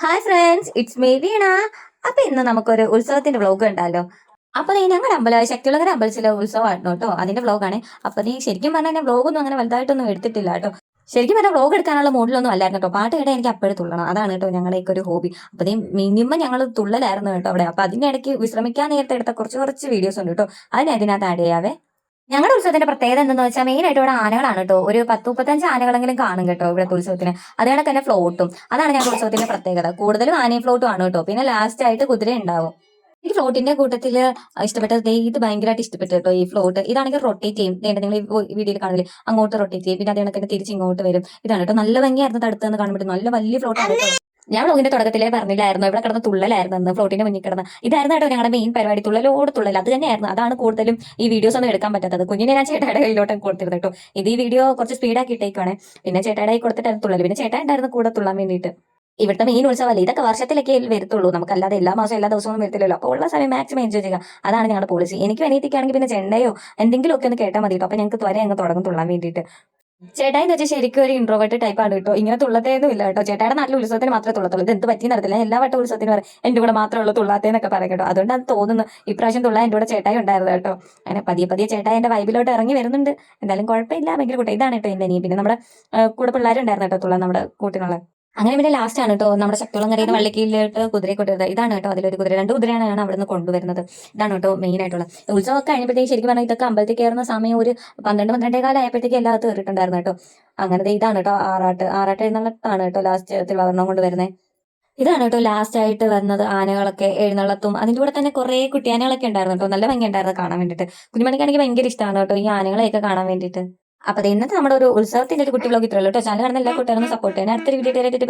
Hi friends, it's me വീണ. അപ്പൊ ഇന്ന് നമുക്കൊരു ഉത്സവത്തിന്റെ വ്ലോഗ് ഉണ്ടല്ലോ. അപ്പൊ നീ ഞങ്ങളുടെ ശക്തിയുള്ളവരുടെ അമ്പലത്തിലെ ഉത്സവമായിരുന്നു കേട്ടോ, അതിന്റെ വ്ലോഗാണ്. അപ്പൊ നീ ശരിക്കും പറഞ്ഞാൽ ഞാൻ വ്ലോഗൊന്നും അങ്ങനെ വലുതായിട്ടൊന്നും എടുത്തിട്ടില്ല കേട്ടോ. ശരിക്കും പറഞ്ഞാൽ വ്ലോഗ് എടുക്കാനുള്ള മൂഡിലൊന്നും അല്ലായിരുന്നു കേട്ടോ. പാട്ട് കേട്ടാൽ എനിക്ക് അപ്പോഴും തുള്ളണം, അതാണ് കേട്ടോ ഞങ്ങളുടെയൊക്കെ ഒരു ഹോബി. അപ്പൊ നീ മിനിമം ഞങ്ങൾ തുള്ളലായിരുന്നു കേട്ടോ അവിടെ. അപ്പൊ അതിന്റെ ഇടയ്ക്ക് വിശ്രമിക്കാൻ നേരത്തെ എടുത്ത കുറച്ച് കുറച്ച് വീഡിയോസ് ഉണ്ട് കേട്ടോ, അതിനകത്ത് ആഡ് ചെയ്യാവേ. ഞങ്ങളുടെ ഉത്സവത്തിന്റെ പ്രത്യേകത എന്തെന്ന് വെച്ചാൽ മെയിൻ ആയിട്ട് ഇവിടെ ആനകളാണ് കേട്ടോ. ഒരു 10-35 ആനകളെങ്കിലും കാണും കേട്ടോ ഇവിടുത്തെ ഉത്സവത്തിന്. അതേ കണക്ക് തന്നെ ഫ്ലോട്ടും, അതാണ് ഞങ്ങളുടെ ഉത്സവത്തിന്റെ പ്രത്യേകത. കൂടുതലും ആനയും ഫ്ലോട്ടും ആണ് കേട്ടോ. പിന്നെ ലാസ്റ്റ് ആയിട്ട് കുതിര ഉണ്ടാവും. ഈ ഫ്ലോട്ടിന്റെ കൂട്ടത്തിൽ ഇഷ്ടപ്പെട്ടത് ഇത് ഭയങ്കരമായിട്ട് ഇഷ്ടപ്പെട്ടു കേട്ടോ. ഈ ഫ്ലോട്ട് ഇതാണെങ്കിൽ റൊട്ടേറ്റ് ചെയ്യും, നിങ്ങൾ ഈ വീഡിയോയിൽ കാണില്ലേ, അങ്ങോട്ട് റൊട്ടേറ്റ് ചെയ്യും. പിന്നെ അതേ കണക്ക് തിരിച്ച് ഇങ്ങോട്ട് വരും. ഇതാണ് കേട്ടോ, നല്ല ഭംഗിയായിരുന്നു തടുത്തെന്ന് കാണുമ്പോൾ. നല്ല വലിയ ഫ്ലോട്ടാണ് കേട്ടോ. ഞാൻ വ്ലോഗിന്റെ തുടക്കത്തിലേ പറഞ്ഞില്ലായിരുന്നു ഇവിടെ കിടന്ന് തുള്ളലായിരുന്നു എന്ന്, ഫ്ലോട്ടിന്റെ മുന്നിൽ കിടന്ന്. ഇതായിരുന്നു കേട്ടോ ഞങ്ങളുടെ മെയിൻ പരിപാടി, തുള്ളലോട് തുള്ളൽ. അത് തന്നെയായിരുന്നു. അതാണ് കൂടുതലും ഈ വീഡിയോസ് ഒന്നും എടുക്കാൻ പറ്റാത്തത്. കുഞ്ഞിനെ ഞാൻ ചേട്ടായുടെ കയ്യിലോട്ട് കൊടുത്തിരുന്നു കേട്ടോ. ഇത് ഈ വീഡിയോ കുറച്ച് സ്പീഡാക്കി ഇട്ടേക്കുവാണ്. പിന്നെ ചേട്ടായുടെ കൈ കൊടുത്തിട്ടായിരുന്നു തുള്ളൽ. പിന്നെ ചേട്ടാ ഉണ്ടായിരുന്നു കൂടെ തുള്ളാൻ വേണ്ടിയിട്ട്. ഇവിടുത്തെ മെയിൻ ഉത്സവമല്ലേ, ഇതൊക്കെ വർഷത്തിലൊക്കെ വരത്തുള്ളൂ. നമുക്കല്ലാതെ എല്ലാ മാസവും എല്ലാ ദിവസവും വരത്തില്ലല്ലോ. അപ്പോൾ ഉള്ള സമയം മാക്സിമം എൻജോയ് ചെയ്യുക, അതാണ് ഞങ്ങളുടെ പോളിസി. എനിക്ക് അനിയത്തിക്കാണെങ്കിൽ പിന്നെ ചെണ്ടയോ എന്തെങ്കിലും ഒക്കെ ഒന്ന് കേട്ടാൽ മതി കേട്ടോ. അപ്പൊ ഞങ്ങൾക്ക് ത്വരെ അങ്ങ് തുടങ്ങും തുള്ളാൻ വേണ്ടിയിട്ട്. ചേട്ടായി എന്ന് വെച്ചാൽ ശരിക്കും ഒരു ഇൻട്രോവേർട്ട് ടൈപ്പ് ആണ് കേട്ടോ. ഇങ്ങനെ തുള്ളത്തേന്നും ഇല്ല കേട്ടോ. ചേട്ടായുടെ നാട്ടിൽ ഉത്സവത്തിന് മാത്രമേ തുള്ളത്തുള്ളൂ. ഇത് എന്ത് പറ്റി നടത്തില്ല, എല്ലാ വട്ടം ഉത്സവത്തിന് പറയും എന്റെ കൂടെ മാത്രമേ ഉള്ളൂ തുള്ളാത്തേന്നൊക്കെ പറയും കേട്ടോ. അതുകൊണ്ട് അത് തോന്നുന്നു ഇപ്രാവശ്യം തുള്ളാൻ എൻ്റെ കൂടെ ചേട്ടായി ഉണ്ടായിരുന്നു കേട്ടോ. അങ്ങനെ പതിയെ പതിയെ ചേട്ടായി എൻ്റെ വൈബിലോട്ട് ഇറങ്ങി വരുന്നുണ്ട്. എന്തായാലും കുഴപ്പമില്ല, ഭയങ്കര കൂട്ടം. ഇതാണ് കേട്ടോ എൻ്റെ അനിയൻ. പിന്നെ നമ്മുടെ കൂടെ പിള്ളേരുണ്ടായിരുന്നു കേട്ടോ തുള്ളാൻ, നമ്മുടെ കൂട്ടിനുള്ള. അങ്ങനെ പിന്നെ ലാസ്റ്റ് ആണ് കേട്ടോ നമ്മുടെ ശക്തികുളം കരയിൽ നിന്ന് വള്ളിക്കീഴിലോട്ട് കുതിരയെ കൊണ്ടുവരുന്നത്. ഇതാണ് കേട്ടോ അതിലൊരു കുതിര, 2 കുതിരയാണ് അവിടെ നിന്ന് കൊണ്ടുവരുന്നത്. ഇതാണ് കേട്ടോ മെയിൻ ആയിട്ടുള്ള ഉത്സവമൊക്കെ കഴിഞ്ഞപ്പോഴത്തേക്ക്. ശരിക്കും പറഞ്ഞാൽ ഇതൊക്കെ അമ്പലത്തിൽ കയറുന്ന സമയം ഒരു 12-12 കാലം ആയപ്പോഴത്തേക്ക് എല്ലാത്തും കയറിയിട്ടുണ്ടായിരുന്നു കേട്ടോ. അങ്ങനത്തെ ഇതാണ് കേട്ടോ ആറാട്ട് എഴുന്നള്ളത്താണ് കേട്ടോ ലാസ്റ്റ് തിരുവാഭരണം കൊണ്ട് വരുന്നത്. ഇതാണ് കേട്ടോ ലാസ്റ്റ് ആയിട്ട് വരുന്നത് ആനകളൊക്കെ എഴുന്നള്ളത്തും. അതിന്റെ കൂടെ തന്നെ കുറെ കുട്ടിയാനകളൊക്കെ ഉണ്ടായിരുന്നു കേട്ടോ. നല്ല ഭംഗി ഉണ്ടായിരുന്നു കാണാൻ വേണ്ടിയിട്ട്. കുഞ്ഞുമണിക്കാണെങ്കിൽ ഭയങ്കര ഇഷ്ടമാണ് കേട്ടോ ഈ ആനകളെയൊക്കെ കാണാൻ വേണ്ടിയിട്ട്. അപ്പൊ ഇന്നത്തെ നമ്മുടെ ഒരു ഉത്സവത്തിന്റെ ഒരു കുട്ടി വ്ലോഗ് ഇത്രയുള്ളൂ കേട്ടോ. ചാനൽ കാണുന്ന എല്ലാ കൂട്ടുകാരും സപ്പോർട്ട് ചെയ്യാൻ. അടുത്തൊരു വീഡിയോ ആയിട്ട്